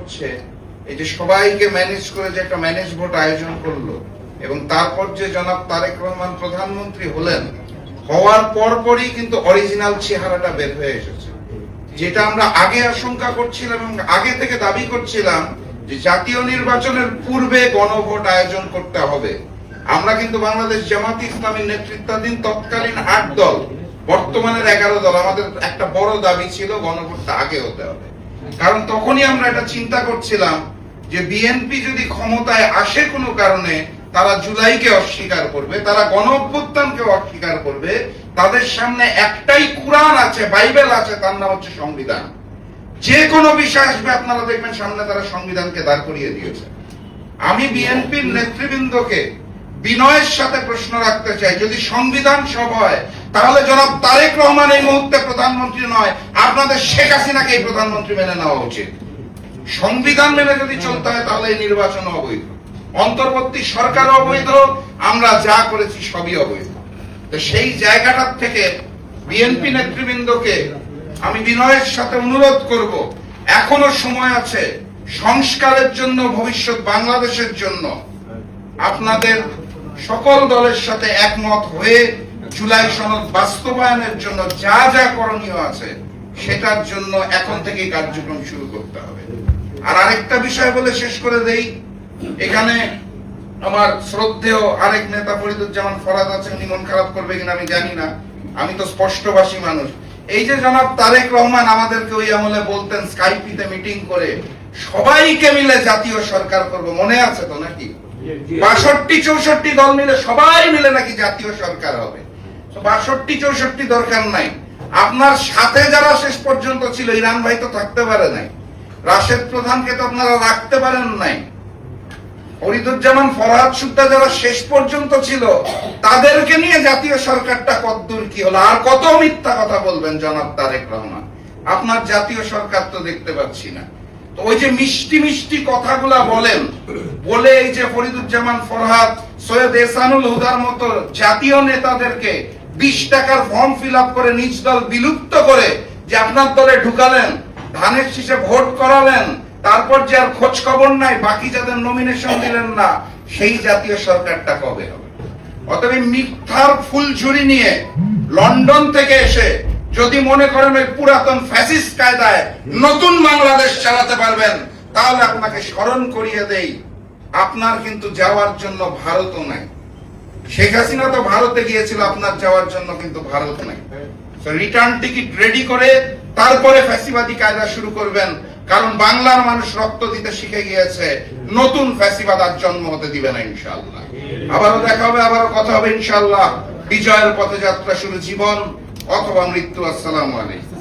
হচ্ছে এই যে সবাইকে ম্যানেজ করে যে একটা ম্যানেজ ভোট আয়োজন করলো এবং তারপর যে জনাব তারেক রহমান প্রধানমন্ত্রী হলেন, হওয়ার পরপরই কিন্তু অরিজিনাল চেহারাটা বের হয়ে এসেছে। যেটা আমরা আগে আশঙ্কা করছিলাম এবং আগে থেকে দাবি করছিলাম যে জাতীয় নির্বাচনের পূর্বে গণভোট আয়োজন করতে হবে। আমরা কিন্তু বাংলাদেশ জামাত ইসলামীর নেতৃত্বাধীন তৎকালীন 8 দল, বর্তমানের 11 দল, আমাদের একটা বড় দাবি ছিল গণভোটটা আগে হতে হবে। কারণ তখনই আমরা এটা চিন্তা করছিলাম যে বিএনপি যদি ক্ষমতায় আসে কোনো কারণে, তারা জুলাইকে অস্বীকার করবে, তারা গণ অভ্যুত্থানকে অস্বীকার করবে। তাদের সামনে একটাই কুরআন আছে, বাইবেল আছে, তার নাম হচ্ছে সংবিধান। যে কোনো বিষয় আসবে আপনারা দেখবেন সামনে তারা সংবিধানকে দাঁড় করিয়ে দিয়েছে। আমি বিএনপির নেতৃবৃন্দকে বিনয়ের সাথে প্রশ্ন রাখতে চাই, যদি সংবিধান সব হয় তাহলে জনাব তারেক রহমান এই মুহূর্তে প্রধানমন্ত্রী নয়, আপনাদের শেখ হাসিনাকে এই প্রধানমন্ত্রী মেনে নেওয়া উচিত। সংবিধান মেনে যদি চলতে হয় তাহলে এই নির্বাচন অবৈধ, অন্তর্বর্তী সরকার অবৈধ, আমরা যা করেছি সবই অবৈধ। তো সেই জায়গাটার থেকে বিএনপি নেতৃবৃন্দকে আমি বিনয়ের সাথে অনুরোধ করব, এখনো সময় আছে সংস্কারের জন্য, ভবিষ্যৎ বাংলাদেশের জন্য। আপনাদের সকল দলের সাথে একমত হয়ে জুলাই সনদ বাস্তবায়নের জন্য যা যা করণীয় আছে সেটার জন্য এখন থেকে কার্যক্রম শুরু করতে হবে। আর আরেকটা বিষয় বলে শেষ করে দেই, এখানে আমার শ্রদ্ধেয় আরেক নেতা ফরিদুজ্জামান ফরহাদ আছেন, উনি মন খারাপ করবে কিনা আমি জানি না, আমি তো স্পষ্টভাষী মানুষ। এই যে জনাব তারেক রহমান আমাদেরকে ওই আমলে বলতেন স্কাইপিতে মিটিং করে সবাইকে মিলে জাতীয় সরকার করব, মনে আছে তো নাকি? 62-64 দল মিলে সবাই মিলে নাকি জাতীয় সরকার হবে। 62-64 দরকার নাই, আপনার সাথে যারা শেষ পর্যন্ত ছিল, ইরান ভাই তো থাকতে পারে নাই, রাশেদ প্রধানকে তো আপনারা রাখতে পারেন নাই, ফরিদুজ্জামান ফরহাদ সুদ্ধা যারা শেষ পর্যন্ত ছিল তাদেরকে নিয়ে জাতীয় সরকারটা কতদূর কি হলো? আর কত মিথ্যা কথা বলবেন জনাব তারেক রহমান? আপনার জাতীয় সরকার তো দেখতে পাচ্ছি না। তো ওই যে মিষ্টি মিষ্টি কথাগুলা বলেন, বলে এই যে ফরিদুজ্জামান ফরহাদ, সৈয়দ এহসানুল হুদার মতো জাতীয় নেতাদেরকে 20 টাকার ফর্ম ফিল আপ করে নিজ দল বিলুপ্ত করে যে আপনার দলে ঢুকালেন, ধানের শীষে ভোট করালেন, তারপর যে আর খোঁজ খবর নাই, বাকি যাদের নমিনেশন দিলেন না, সেই জাতীয় সরকারটা কবে হবে? অতএব মিথ্যার ফুলঝুরি নিয়ে লন্ডন থেকে এসে যদি মনে করেন ওই পুরাতন ফ্যাসিস্ট কায়দায় নতুন বাংলাদেশ চালাতে পারবেন, তাহলে আপনাকে স্মরণ করিয়ে দেই, আপনার কিন্তু যাওয়ার জন্য ভারতও নাই। শেখ হাসিনা তো ভারতে গিয়েছিল, আপনার যাওয়ার জন্য কিন্তু ভারত নাই। রিটার্ন টিকিট রেডি করে তারপরে ফ্যাসিবাদী কায়দা শুরু করবেন, কারণ বাংলার মানুষ রক্ত দিতে শিখে গিয়েছে, নতুন ফ্যাসিবাদ আর জন্ম হতে দিবে না ইনশাআল্লাহ। আবারও দেখা হবে, আবারও কথা হবে ইনশাআল্লাহ। বিজয়ের পথে যাত্রা শুরু, জীবন অথবা মৃত্যু। আসসালামু আলাইকুম।